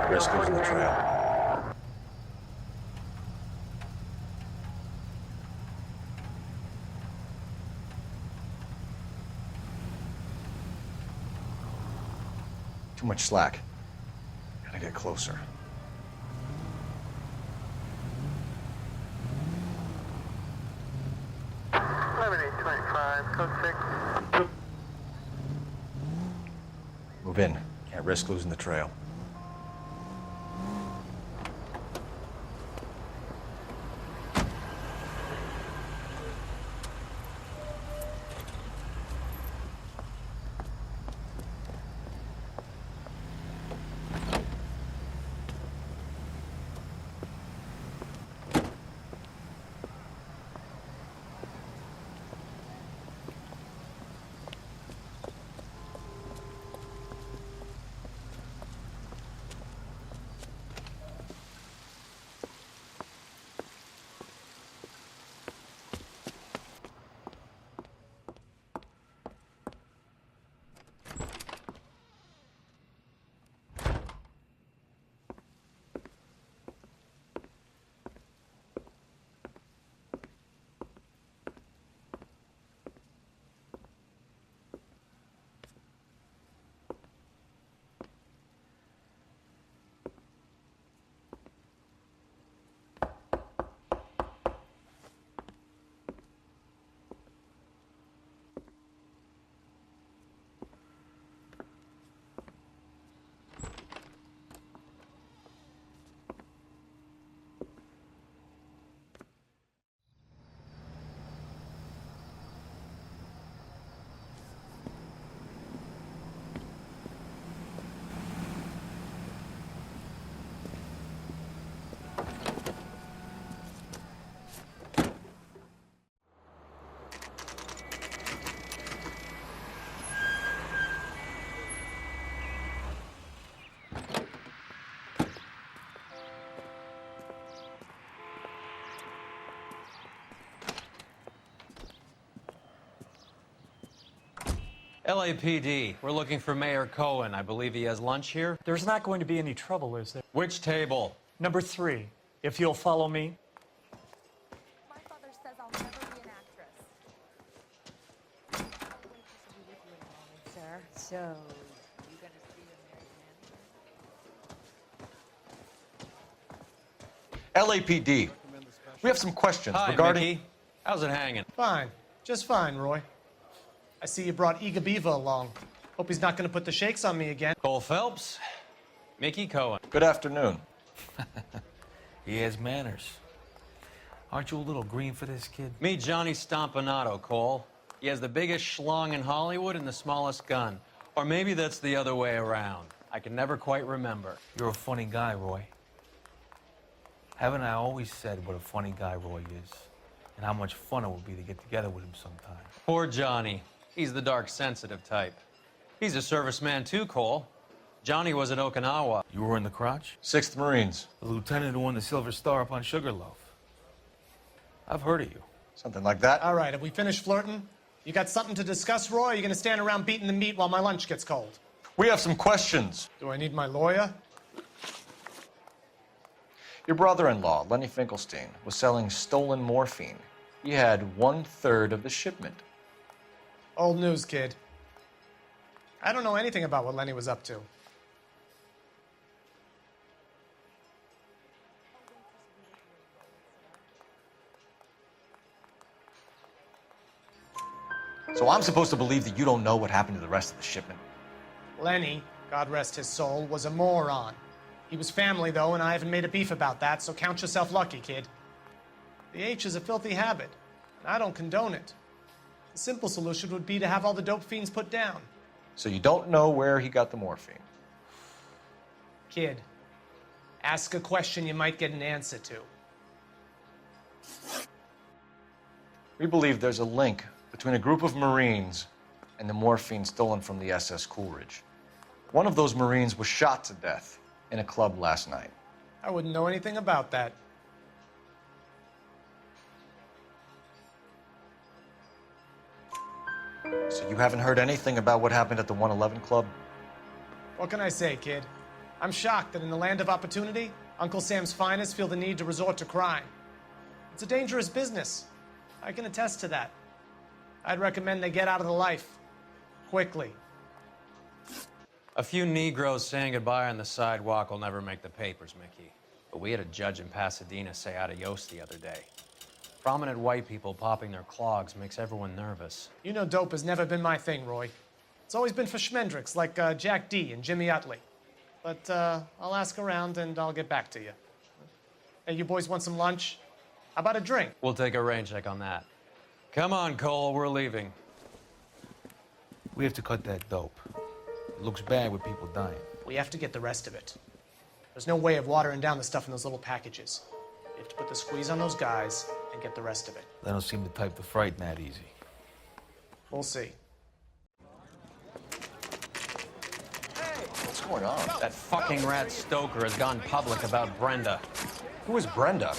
Can't risk losing the trail. Too much slack. Gotta get closer. Code 6. Move in. Can't risk losing the trail. LAPD, we're looking for Mayor Cohen. I believe he has lunch here. There's not going to be any trouble, is there? Which table? Number 3, if you'll follow me. My father says I'll never be an actress. Sir, so you gonna see the married man? LAPD. We have some questions Hi, regarding... Mickey. How's it hanging? Fine. Just fine, Roy. I see you brought Iga Beaver along. Hope he's not going to put the shakes on me again. Cole Phelps, Mickey Cohen. Good afternoon. He has manners. Aren't you a little green for this kid? Meet Johnny Stompanato, Cole. He has the biggest schlong in Hollywood and the smallest gun. Or maybe that's the other way around. I can never quite remember. You're a funny guy, Roy. Haven't I always said what a funny guy Roy is? And how much fun it would be to get together with him sometime. Poor Johnny. He's the dark, sensitive type. He's a serviceman too, Cole. Johnny was at Okinawa. You were in the crotch? 6th Marines. The lieutenant who won the Silver Star up on Sugarloaf. I've heard of you. Something like that. All right, have we finished flirting? You got something to discuss, Roy? Or are you going to stand around beating the meat while my lunch gets cold? We have some questions. Do I need my lawyer? Your brother-in-law, Lenny Finkelstein, was selling stolen morphine. He had 1/3 of the shipment. Old news, kid. I don't know anything about what Lenny was up to. So I'm supposed to believe that you don't know what happened to the rest of the shipment? Lenny, God rest his soul, was a moron. He was family, though, and I haven't made a beef about that, so count yourself lucky, kid. The H is a filthy habit, and I don't condone it. The simple solution would be to have all the dope fiends put down. So you don't know where he got the morphine? Kid, ask a question you might get an answer to. We believe there's a link between a group of Marines and the morphine stolen from the SS Coolidge. One of those Marines was shot to death in a club last night. I wouldn't know anything about that. So you haven't heard anything about what happened at the 111 Club? What can I say, kid? I'm shocked that in the land of opportunity, Uncle Sam's finest feel the need to resort to crime. It's a dangerous business. I can attest to that. I'd recommend they get out of the life. Quickly. A few Negroes saying goodbye on the sidewalk will never make the papers, Mickey. But we had a judge in Pasadena say adios the other day. Prominent white people popping their clogs makes everyone nervous. You know dope has never been my thing, Roy. It's always been for schmendricks like Jack D and Jimmy Utley. But I'll ask around and I'll get back to you. Hey, you boys want some lunch? How about a drink? We'll take a rain check on that. Come on, Cole, we're leaving. We have to cut that dope. It looks bad with people dying. We have to get the rest of it. There's no way of watering down the stuff in those little packages. You have to put the squeeze on those guys and get the rest of it. They don't seem the type to frighten that easy. We'll see. What's going on? That fucking rat Stoker has gone public about Brenda. Who is Brenda?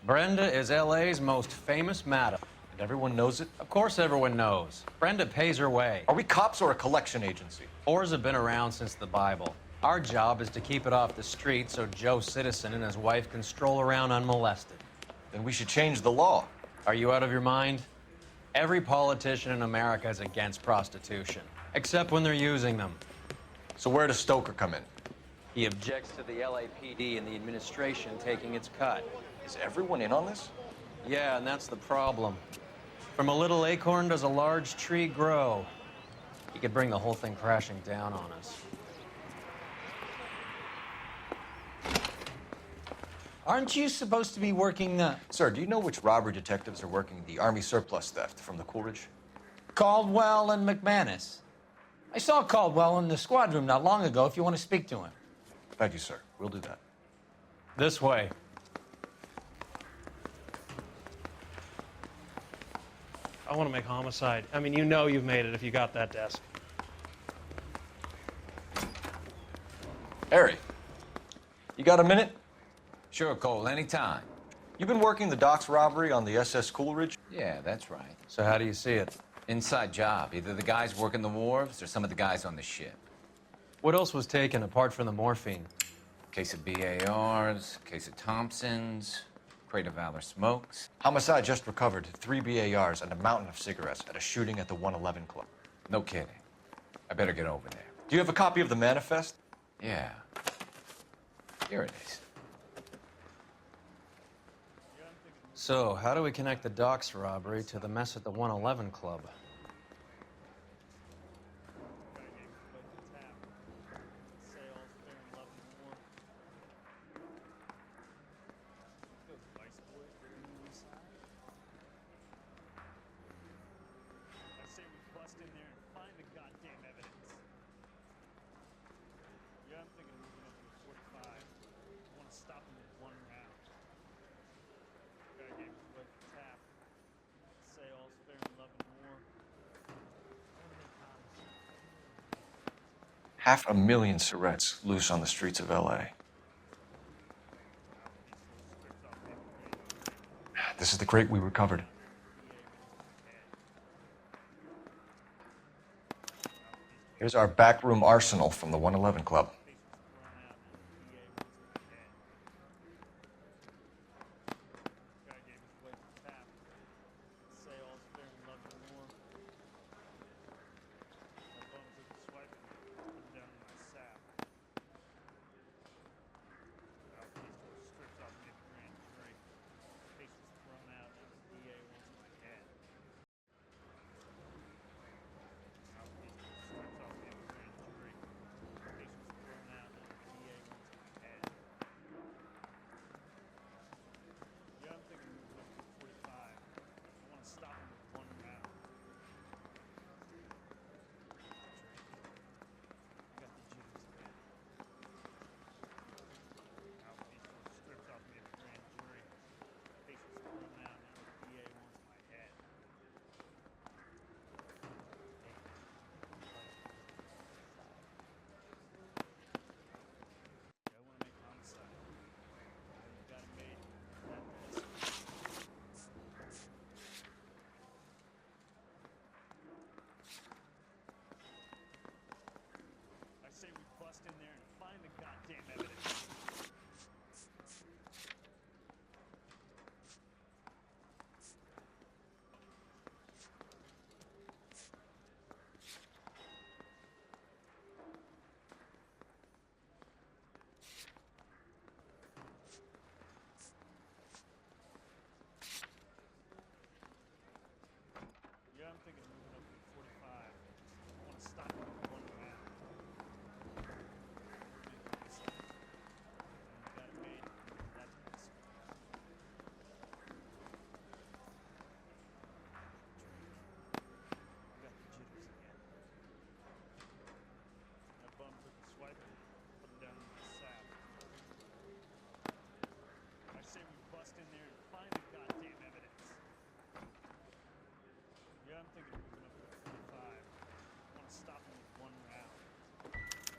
Brenda is LA's most famous madam. And everyone knows it? Of course everyone knows. Brenda pays her way. Are we cops or a collection agency? Whores have been around since the Bible. Our job is to keep it off the street so Joe Citizen and his wife can stroll around unmolested. Then we should change the law. Are you out of your mind? Every politician in America is against prostitution, except when they're using them. So where does Stoker come in? He objects to the LAPD and the administration taking its cut. Is everyone in on this? Yeah, and that's the problem. From a little acorn does a large tree grow. He could bring the whole thing crashing down on us. Aren't you supposed to be working Sir, do you know which robbery detectives are working the Army surplus theft from the Coolidge? Caldwell and McManus? I saw Caldwell in the squad room not long ago if you want to speak to him. Thank you, sir. We'll do that. This way. I want to make homicide. I mean, you know you've made it if you got that desk. Harry, you got a minute? Sure, Cole, anytime. You've been working the docks robbery on the SS Coolidge? Yeah, that's right. So how do you see it? Inside job. Either the guys working the wharves or some of the guys on the ship. What else was taken apart from the morphine? Case of BARs, case of Thompsons, crate of Valor smokes. Homicide just recovered 3 BARs and a mountain of cigarettes at a shooting at the 111 Club. No kidding. I better get over there. Do you have a copy of the manifest? Yeah. Here it is. So, how do we connect the docks robbery to the mess at the 111 Club? Half a million cigarettes loose on the streets of LA. This is the crate we recovered. Here's our backroom arsenal from the 111 Club.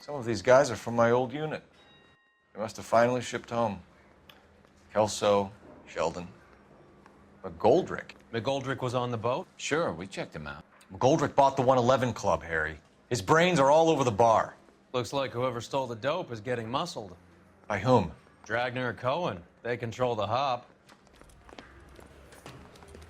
Some of these guys are from my old unit. They must have finally shipped home. Kelso, Sheldon. But Goldrick. McGoldrick was on the boat? Sure, we checked him out. Goldrick bought the 111 Club, Harry. His brains are all over the bar. Looks like whoever stole the dope is getting muscled. By whom? Dragner or Cohen. They control the hop.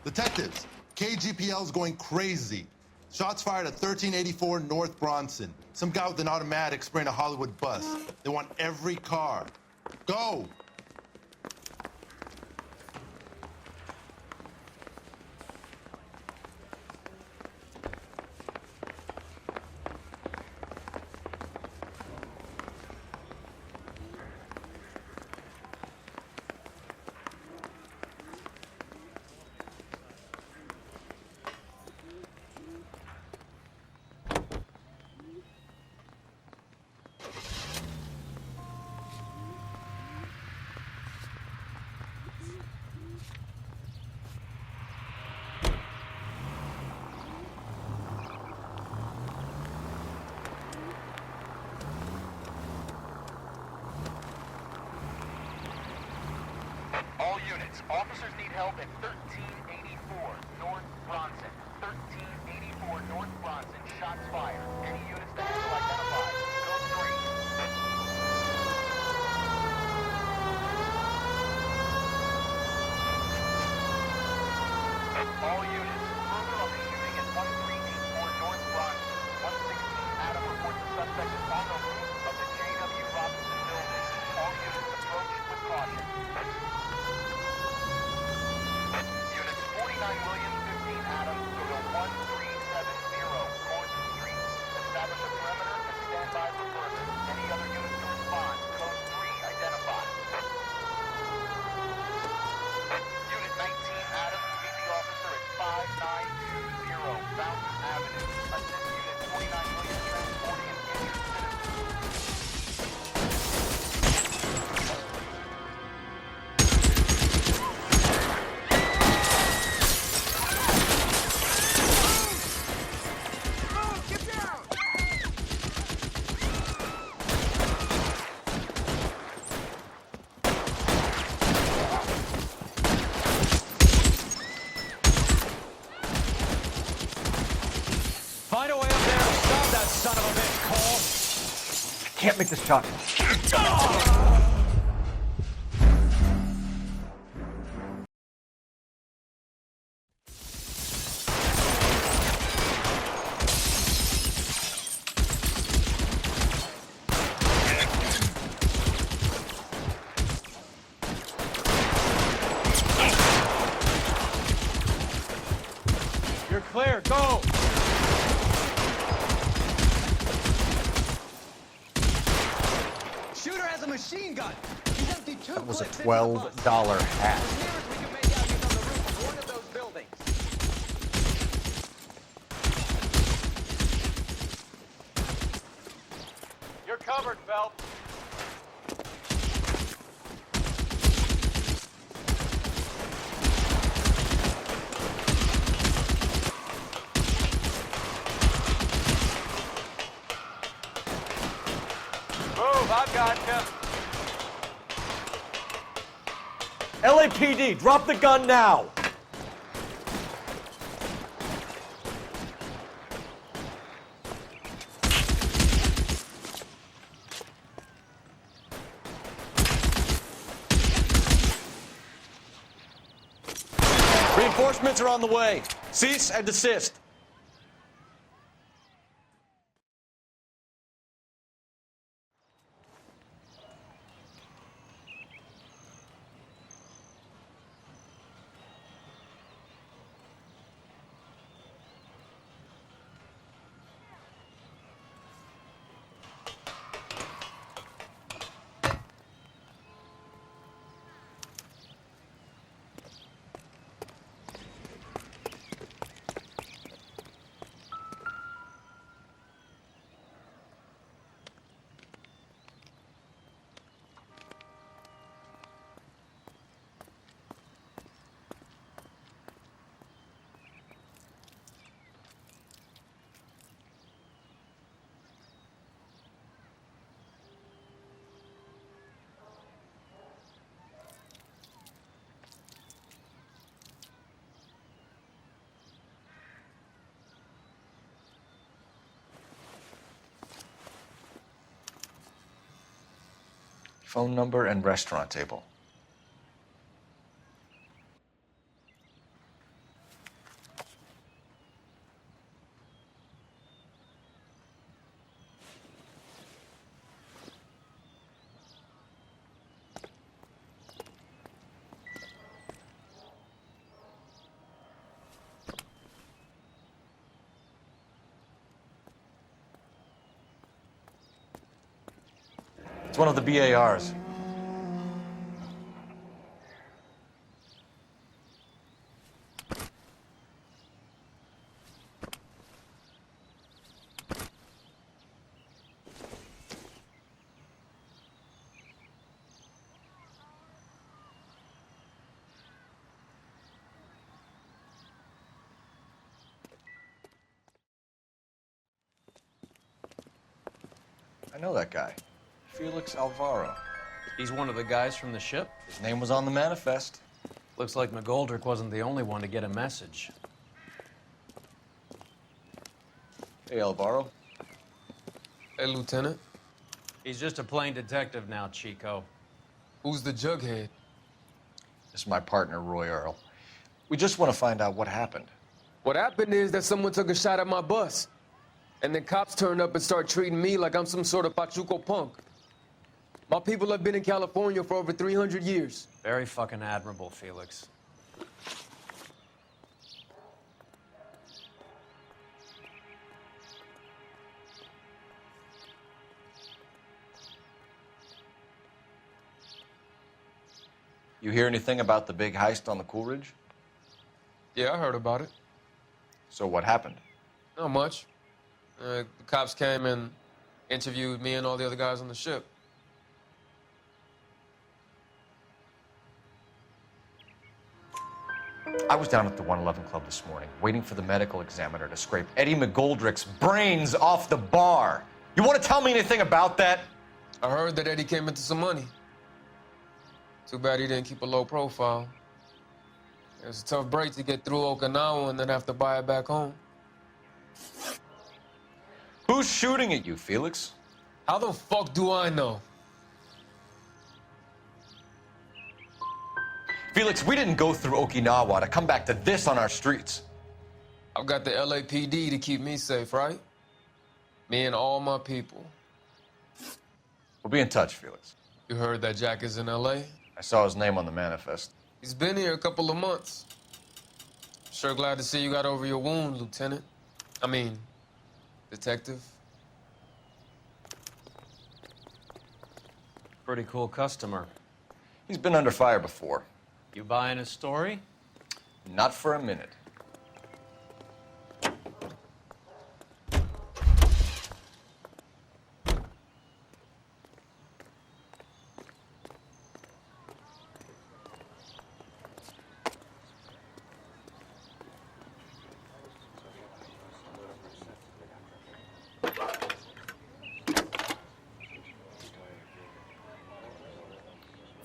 Detectives, KGPL's going crazy. Shots fired at 1384 North Bronson. Some guy with an automatic spraying a Hollywood bus. They want every car. Go! All units, officers need help at 1384 North Bronson. 1384 North Bronson, shots fired. Any units that are still identified. Code 3. All units, further on the shooting at 1384 North Bronson. 116 Adam reports the suspect is on the roof of the J.W. Robinson building. All units approach with caution. Units 49 Williams, 15 Adams, go to 1370 Gordon Street. Establish a perimeter and stand by for further. Any other units to respond. Code 3 identified. Unit 19 Adams, meet the officer at 5920 Fountain Avenue. Assist Unit 49 Williams transporting an injured citizen. Find a way up there and stop that son of a bitch, Cole. Can't make this shot. You're clear. Go. Shooter has a machine gun. He's emptied two That was a clips into the bus. $12 hat. As near as we can make out, he's on the roof of one of those buildings. You're covered, Phelps. Move, I've got you. LAPD, drop the gun now! Reinforcements are on the way. Cease and desist. Phone number and restaurant table. It's one of the BARs. I know that guy. Felix Alvaro. He's one of the guys from the ship? His name was on the manifest. Looks like McGoldrick wasn't the only one to get a message. Hey, Alvaro. Hey, Lieutenant. He's just a plain detective now, Chico. Who's the jughead? This is my partner, Roy Earl. We just want to find out what happened. What happened is that someone took a shot at my bus. And then cops turned up and start treating me like I'm some sort of Pachuco punk. My people have been in California for over 300 years. Very fucking admirable, Felix. You hear anything about the big heist on the Coolidge? Yeah, I heard about it. So what happened? Not much. The cops came and interviewed me and all the other guys on the ship. I was down at the 111 Club this morning, waiting for the medical examiner to scrape Eddie McGoldrick's brains off the bar. You want to tell me anything about that? I heard that Eddie came into some money. Too bad he didn't keep a low profile. It was a tough break to get through Okinawa and then have to buy it back home. Who's shooting at you, Felix? How the fuck do I know? Felix, we didn't go through Okinawa to come back to this on our streets. I've got the LAPD to keep me safe, right? Me and all my people. We'll be in touch, Felix. You heard that Jack is in LA? I saw his name on the manifest. He's been here a couple of months. Sure glad to see you got over your wound, Lieutenant. I mean, Detective. Pretty cool customer. He's been under fire before. You buying his story? Not for a minute.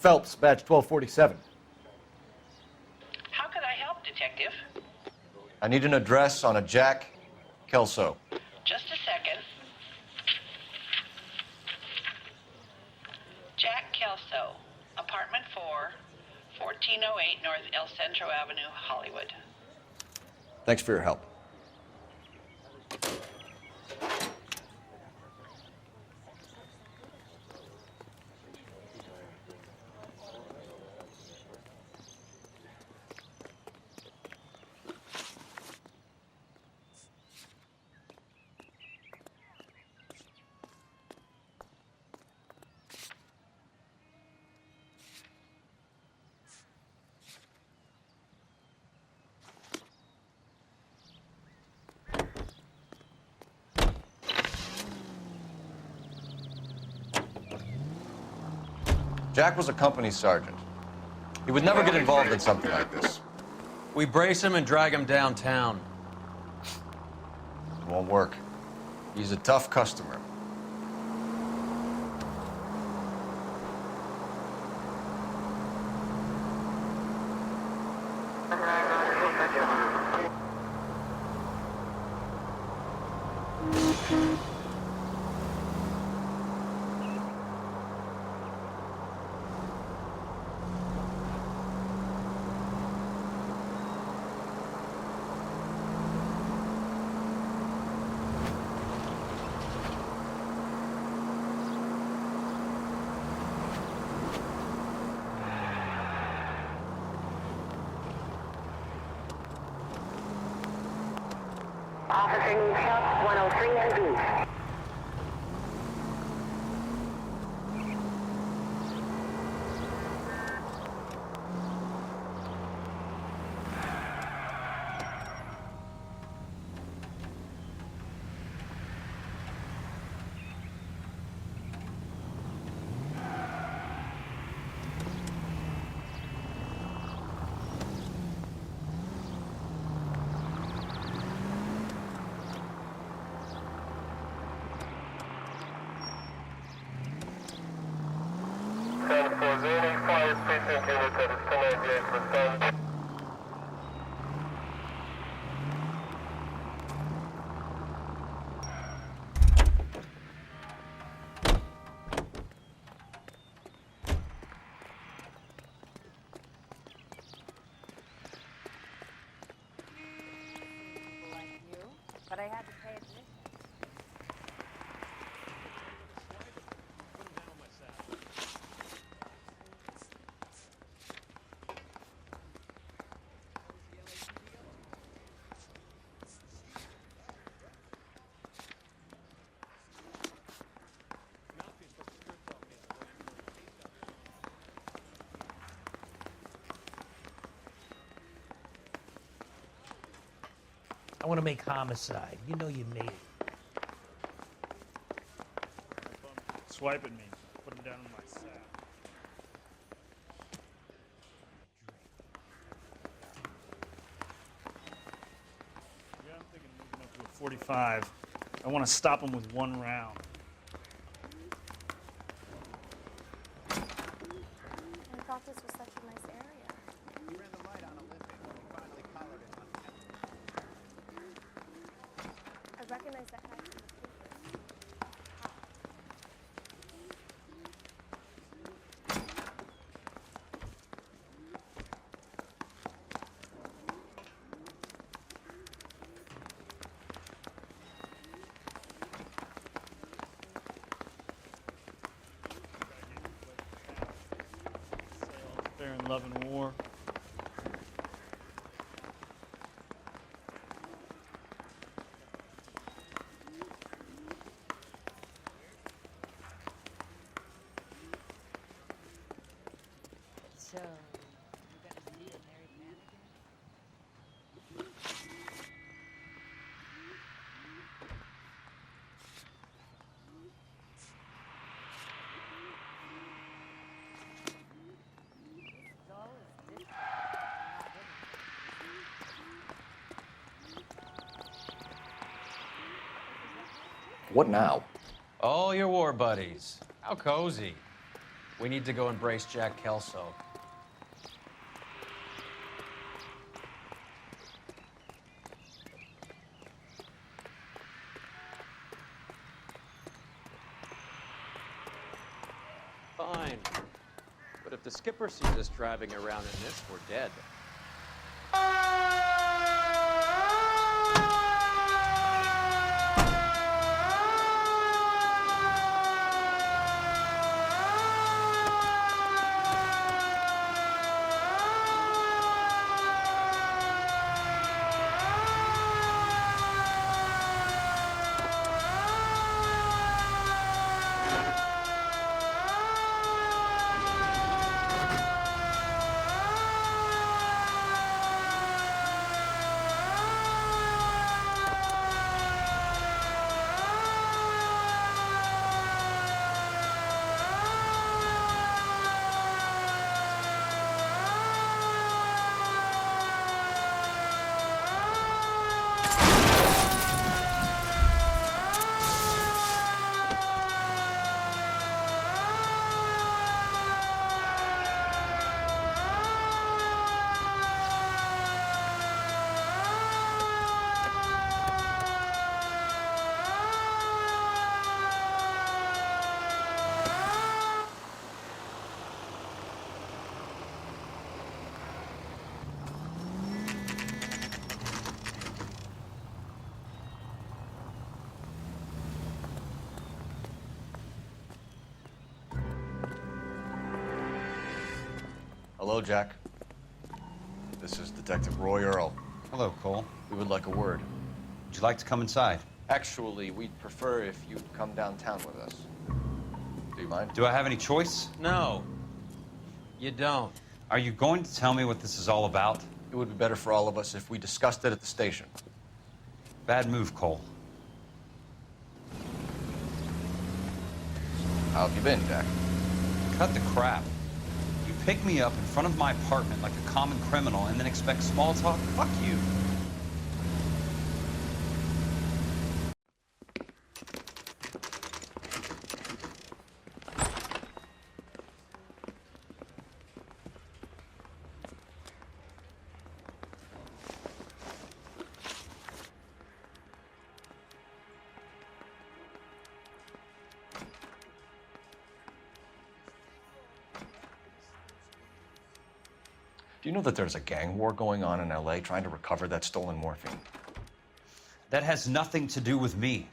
Phelps, badge 1247. How could I help, Detective? I need an address on a Jack Kelso. Just a second. Jack Kelso, apartment 4, 1408 North El Centro Avenue, Hollywood. Thanks for your help. Jack was a company sergeant. He would never get involved in something like this. We brace him and drag him downtown. It won't work. He's a tough customer. Turning south 103 and east. But I had to pay admission. I want to make homicide. You know you made it. Swipe at me. Put him down in my sack. Yeah, I'm thinking moving up to a 45. I want to stop him with one round. I thought this was such a nice area. We ran the light on Olympic when we finally collared it on camera. I recognize that guy from the papers. Fair in love and war. So, you're gonna see a married man again? This doll is different. What now? All your war buddies. How cozy. We need to go embrace Jack Kelso. Fine. But if the skipper sees us driving around in this, we're dead. Hello, Jack. This is Detective Roy Earl. Hello, Cole. We would like a word. Would you like to come inside? Actually, we'd prefer if you'd come downtown with us. Do you mind? Do I have any choice? No, you don't. Are you going to tell me what this is all about? It would be better for all of us if we discussed it at the station. Bad move, Cole. How have you been, Jack? Cut the crap. You pick me up in front of my apartment like a common criminal and then expect small talk? Fuck you. Do you know that there's a gang war going on in LA trying to recover that stolen morphine? That has nothing to do with me.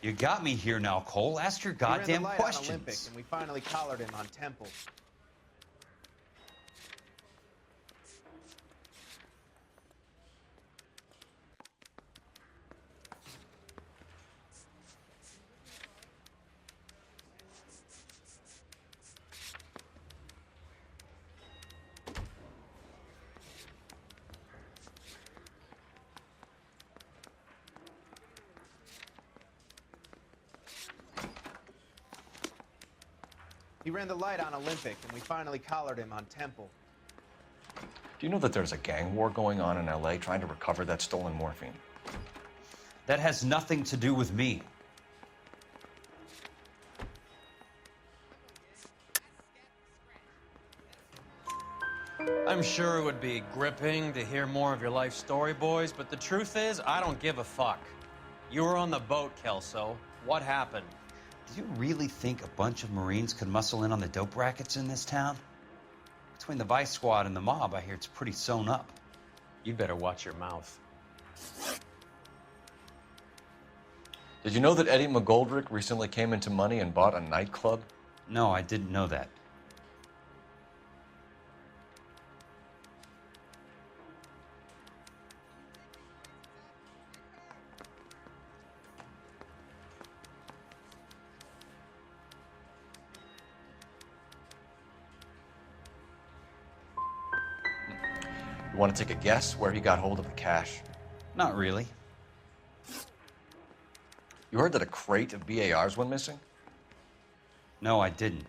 You got me here now, Cole. Ask your goddamn questions. Olympic, and we finally collared him on Temple. He ran the light on Olympic, and we finally collared him on Temple. Do you know that there's a gang war going on in LA trying to recover that stolen morphine? That has nothing to do with me. I'm sure it would be gripping to hear more of your life story, boys, but the truth is, I don't give a fuck. You were on the boat, Kelso. What happened? Do you really think a bunch of Marines could muscle in on the dope rackets in this town? Between the Vice Squad and the mob, I hear it's pretty sewn up. You'd better watch your mouth. Did you know that Eddie McGoldrick recently came into money and bought a nightclub? No, I didn't know that. You want to take a guess where he got hold of the cash? Not really. You heard that a crate of BARs went missing? No, I didn't.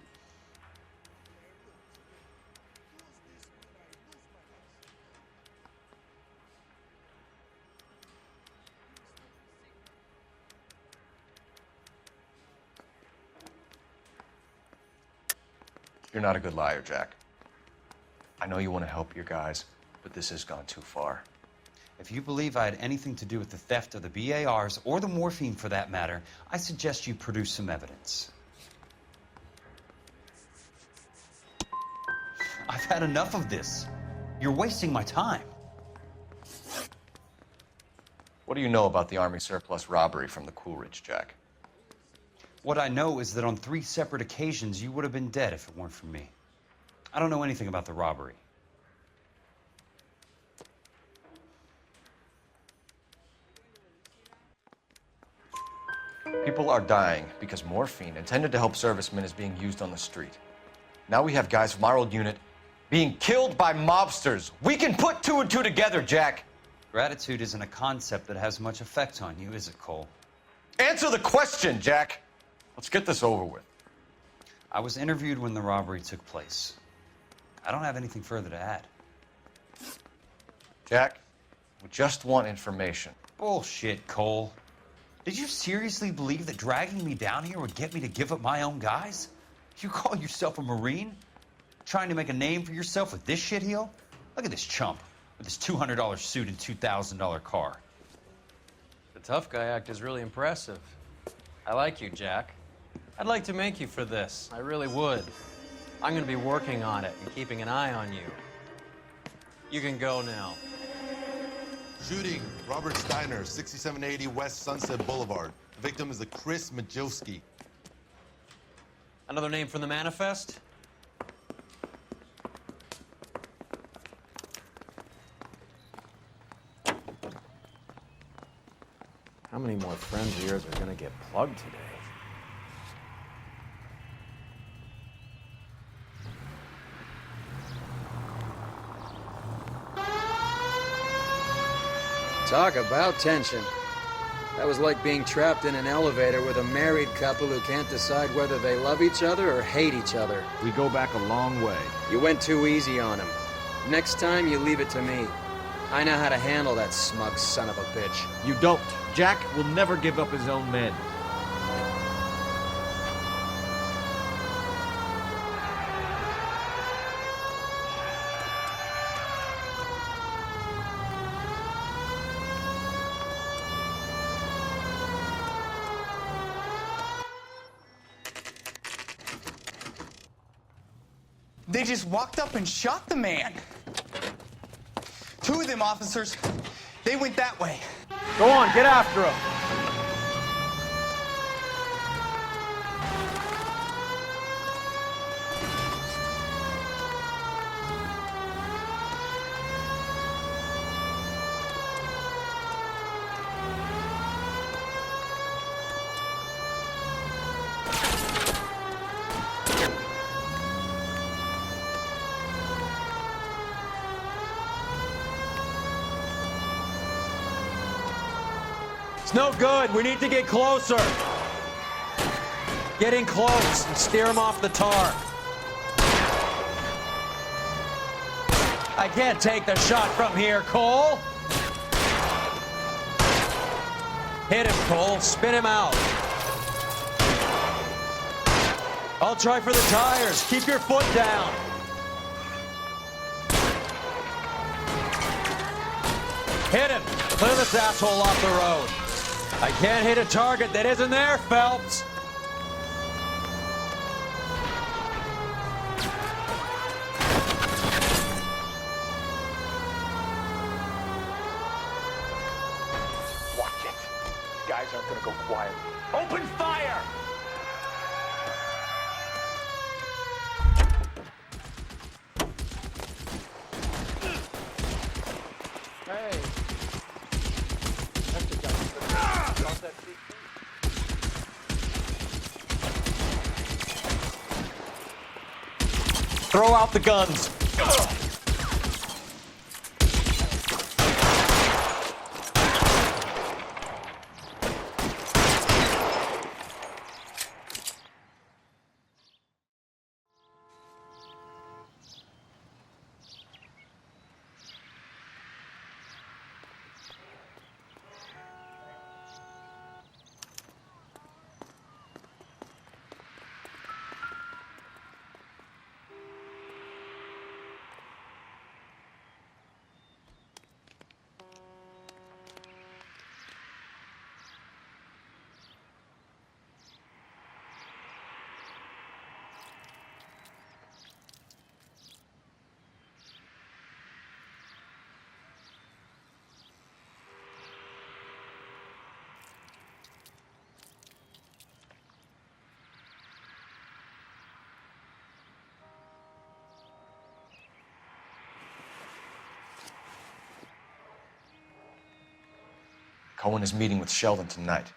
You're not a good liar, Jack. I know you want to help your guys, but this has gone too far. If you believe I had anything to do with the theft of the BARs, or the morphine for that matter, I suggest you produce some evidence. I've had enough of this. You're wasting my time. What do you know about the Army surplus robbery from the Coolidge, Jack? What I know is that on 3 separate occasions, you would have been dead if it weren't for me. I don't know anything about the robbery. People are dying because morphine intended to help servicemen is being used on the street. Now we have guys from our old unit being killed by mobsters. We can put 2 and 2 together, Jack. Gratitude isn't a concept that has much effect on you, is it, Cole? Answer the question, Jack. Let's get this over with. I was interviewed when the robbery took place. I don't have anything further to add. Jack, we just want information. Bullshit, Cole. Did you seriously believe that dragging me down here would get me to give up my own guys? You call yourself a Marine? Trying to make a name for yourself with this shitheel? Look at this chump. with his $200 suit and $2,000 car. The tough guy act is really impressive. I like you, Jack. I'd like to make you for this. I really would. I'm going to be working on it and keeping an eye on you. You can go now. Shooting, Robert Steiner, 6780 West Sunset Boulevard. The victim is a Chris Majowski. Another name from the manifest? How many more friends of yours are going to get plugged today? Talk about tension. That was like being trapped in an elevator with a married couple who can't decide whether they love each other or hate each other. We go back a long way. You went too easy on him. Next time, you leave it to me. I know how to handle that smug son of a bitch. You don't. Jack will never give up his own men. They just walked up and shot the man. Two of them officers, they went that way. Go on, get after him. It's no good. We need to get closer. Get in close and steer him off the tar. I can't take the shot from here, Cole. Hit him, Cole. Spin him out. I'll try for the tires. Keep your foot down. Hit him. Clear this asshole off the road. I can't hit a target that isn't there, Phelps. Watch it. These guys aren't gonna go quiet. Open fire! Hey. Throw out the guns. Cohen is meeting with Sheldon tonight.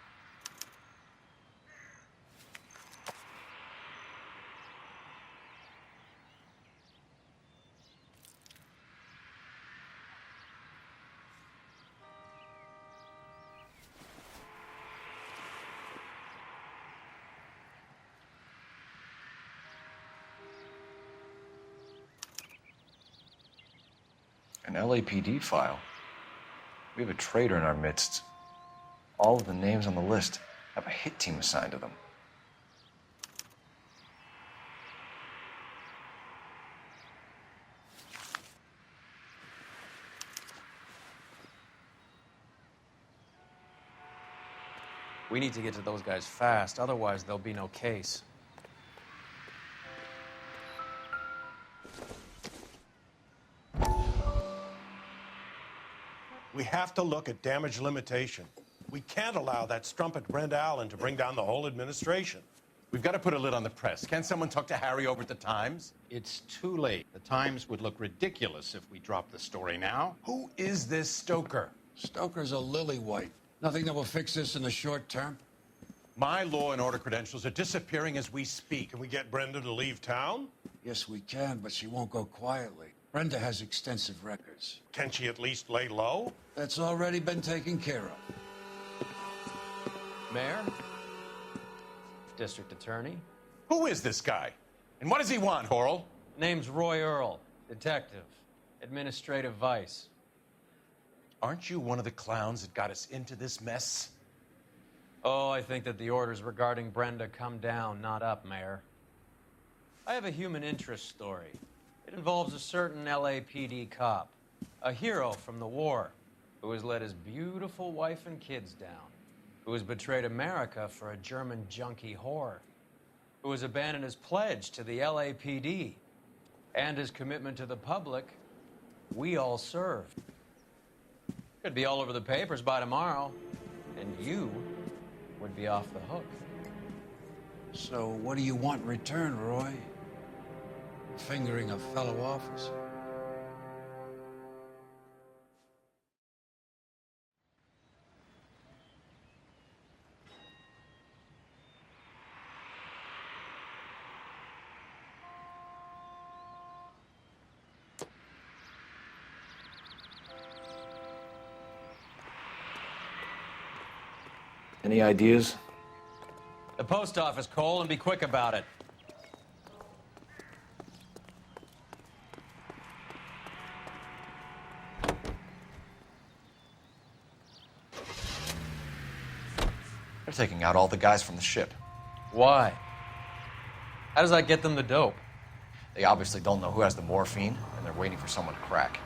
An LAPD file. We have a traitor in our midst. All of the names on the list have a hit team assigned to them. We need to get to those guys fast, otherwise there'll be no case. We have to look at damage limitation. We can't allow that strumpet Brenda Allen to bring down the whole administration. We've got to put a lid on the press. Can't someone talk to Harry over at the Times? It's too late. The Times would look ridiculous if we dropped the story now. Who is this Stoker? Stoker's a lily-white. Nothing that will fix this in the short term. My law and order credentials are disappearing as we speak. Can we get Brenda to leave town? Yes, we can, but she won't go quietly. Brenda has extensive records. Can she at least lay low? That's already been taken care of. Mayor? District Attorney? Who is this guy? And what does he want, Horrell? Name's Roy Earl, detective, administrative vice. Aren't you one of the clowns that got us into this mess? Oh, I think that the orders regarding Brenda come down, not up, Mayor. I have a human interest story. It involves a certain LAPD cop, a hero from the war, who has let his beautiful wife and kids down, who has betrayed America for a German junkie whore, who has abandoned his pledge to the LAPD and his commitment to the public we all served. Could be all over the papers by tomorrow, and you would be off the hook. So what do you want in return, Roy? Fingering a fellow officer? Any ideas? The post office, Cole, and be quick about it. They're taking out all the guys from the ship. Why? How does that get them the dope? They obviously don't know who has the morphine, and they're waiting for someone to crack.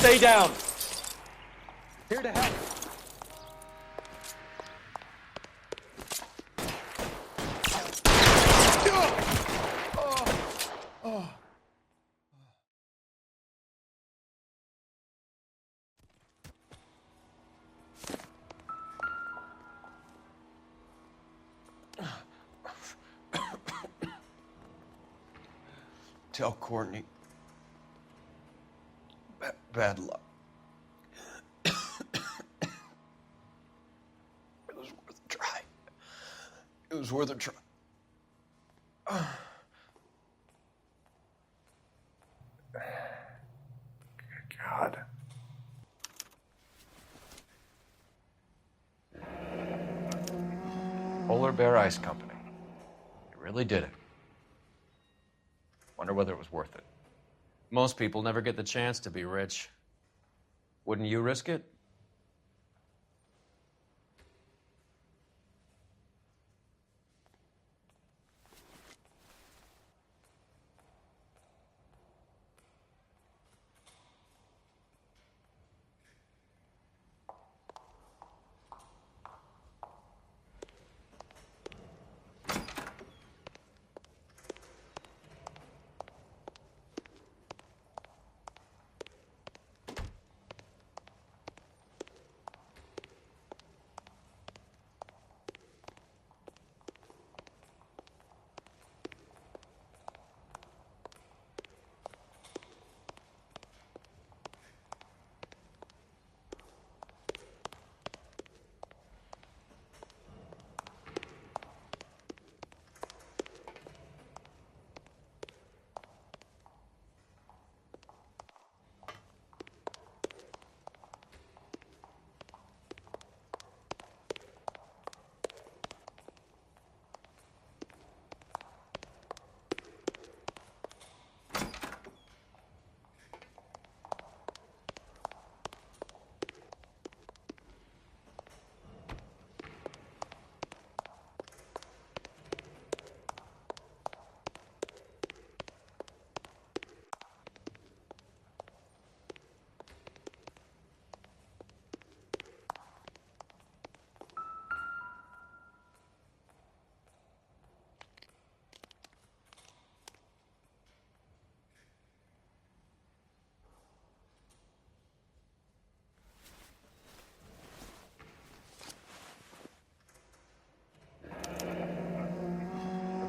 Stay down. Here to help. Tell Courtney. Bad luck. It was worth a try. It was worth a try. God. Polar Bear Ice Company. You really did it. Wonder whether it was worth it. Most people never get the chance to be rich. Wouldn't you risk it?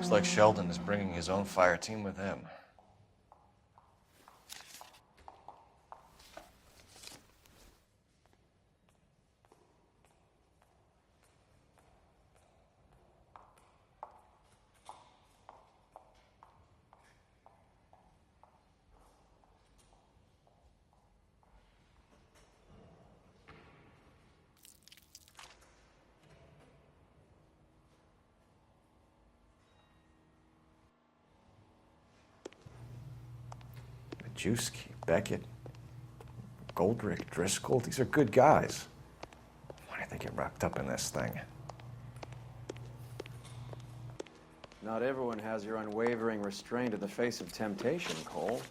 Looks like Sheldon is bringing his own fire team with him. Majewski, Beckett, Goldrick, Driscoll, these are good guys. Why did they get wrapped up in this thing? Not everyone has your unwavering restraint in the face of temptation, Cole.